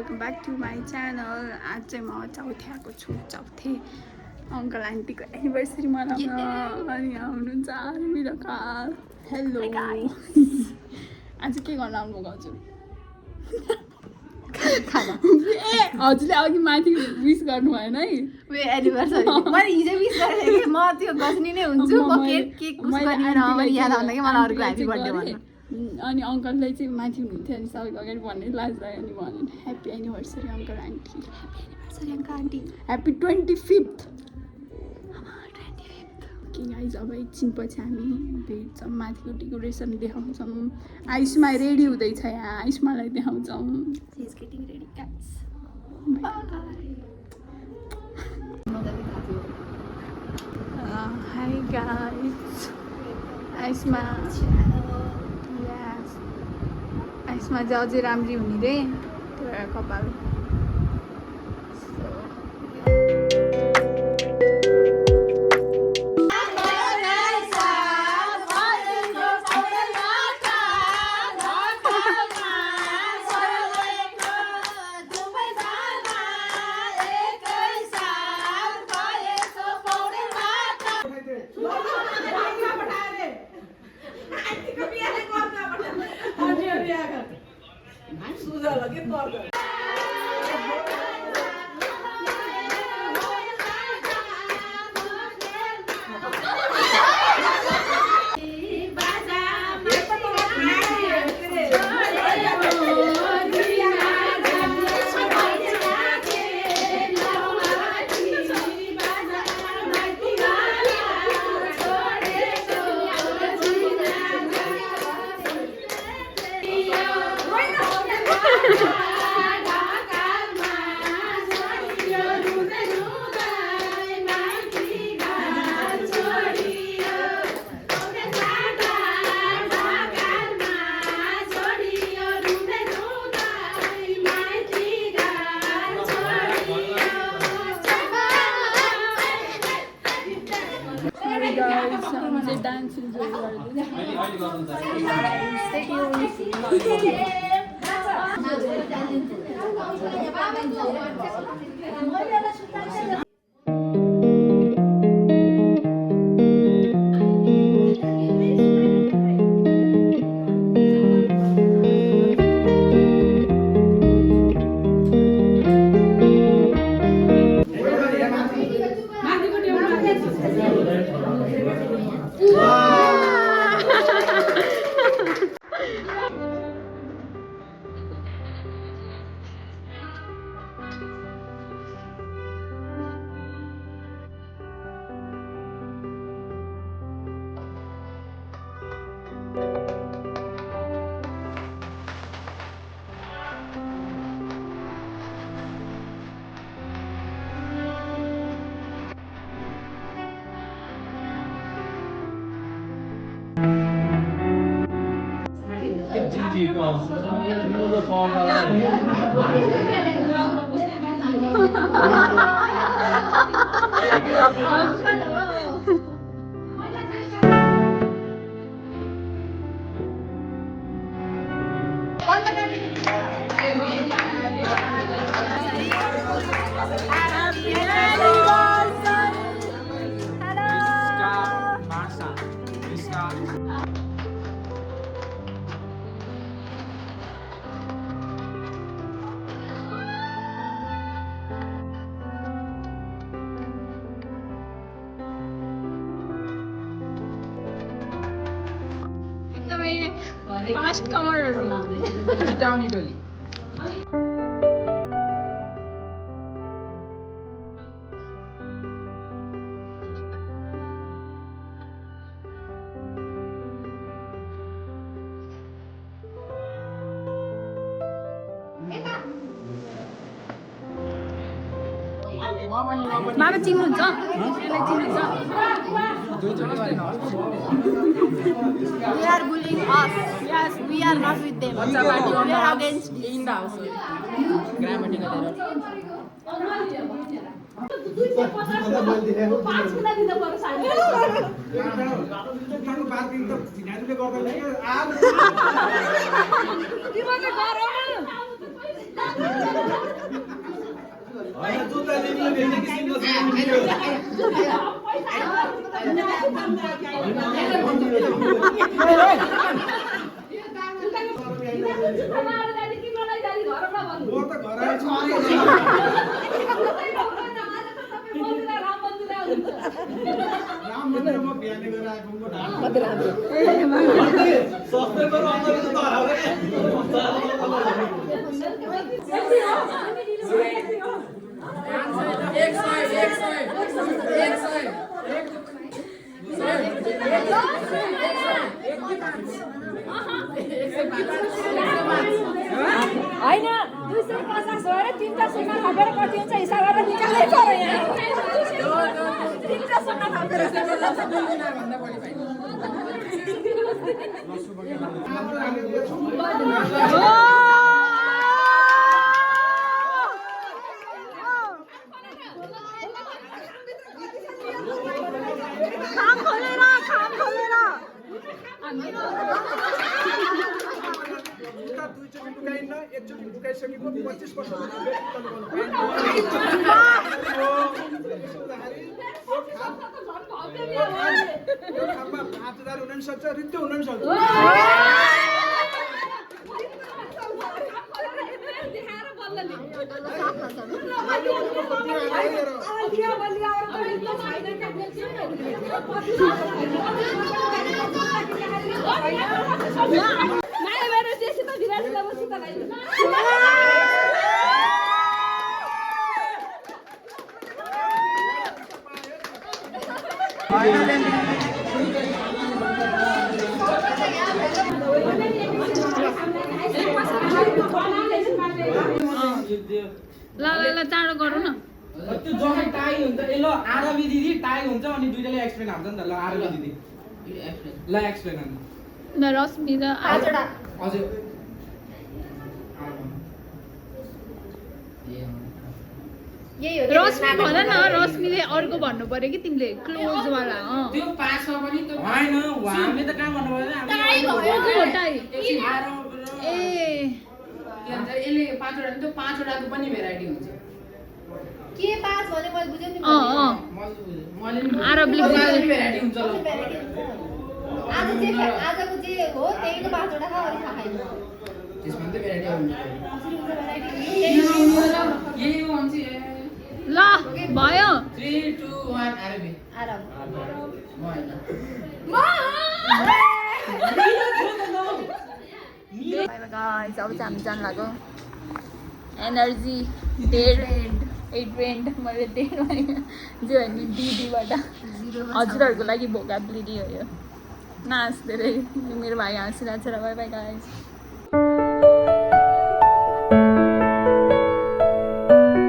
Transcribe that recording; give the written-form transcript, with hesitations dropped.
Welcome back to my channel. आज चाहिँ म चौथे आएको छु। चौथे अङ्कल आन्टीको एनिभर्सरी मनाउन अनि आउनुहुन्छ मेरो काल। हेलो आज के गर्न आउनुभएको हजुर? ए हजुरले अघि माथि विस गर्नु भएन है एनिभर्सरी मैले हिजो विस गरेको म त्यो गजनी नै हुन्छु म केक कुछ याद आउँदा कि मलाई अरूको ह्यापी बर्थडे भन्नु अनि अङ्कललाई चाहिँ माथि हुनुहुन्थ्यो अनि सबैको अगाडि भन्नै लाज लाग्यो अनि भन्यो happy anniversary uncle aunty. Happy anniversary uncle aunty. Happy 25th। कि गाइज अब एकछिनपछि हामी भेट्छौँ, माथिको डेकोरेसन देखाउँछौँ। आयुष्मा रेडी हुँदैछ यहाँ, आयुष्मालाई देखाउँछौँ। हाई गाइज, आयुष्मा आयुष्मा चाहिँ अझै राम्री हुने रे त्यो कपाल। डान्स इन्जोय गर्दै फास्ट कमरहरू जिताउने टोली। बाबा चिन्नुहुन्छ? They are bullying us. Yes, we are not with them. We are against in the house. Grammatical error. होइन 250 भएर 300 सुनमा थपेर कति हुन्छ हिसाब गरेर निकाल्नै पर्यो यहाँ 300 सुनमा थपेर खाम खोलेर दुईचोटि बुकाइन्न एकचोटि बुकाइसकेको 25 वर्षपछि यो खाममा 5000 हुन नि सक्छ रित्तो हुन नि सक्छ ल चाँडो गरौँ न त्यो जसै टाई हुन्छ ए ल आरबी दिदी टाई हुन्छ अनि दुईटाले एक्सप्लेन हाल्छ नि त ल आरबी दिदी ल एक्सप्लेन हाल्नु ल रश्मि र हजुर रश्मि भन न रश्मिले अर्को भन्नु पर्यो कि तिमीले क्लोज वाला त्यो पासमा पनि त हैन हामीले त काम गर्नु पर्दैन ए यसले 5 वटा त्यो 5 वटाको पनि भेराइटी हुन्छ के 5 भने मैले बुझेँ नि मैले आरबले भेराइटी हुन्छ आजको जे हो त्यहीको 5 वटा खा अरु खाएन त्यसमा त भेराइटी हुन्छ यही हो हुन्छ ल भयो 3 2 1 आरबी आराम गाइस अब चाहिँ हामी जान लाग्यो एनर्जी डेड ड्रेन्ड मैले डेड भने जे हो नि डिडीबाट हजुरहरूको लागि भोकाबुली हो यो नाच्दै मेरो भाइ हाँसिरहेको छ र बाई बाई गाइस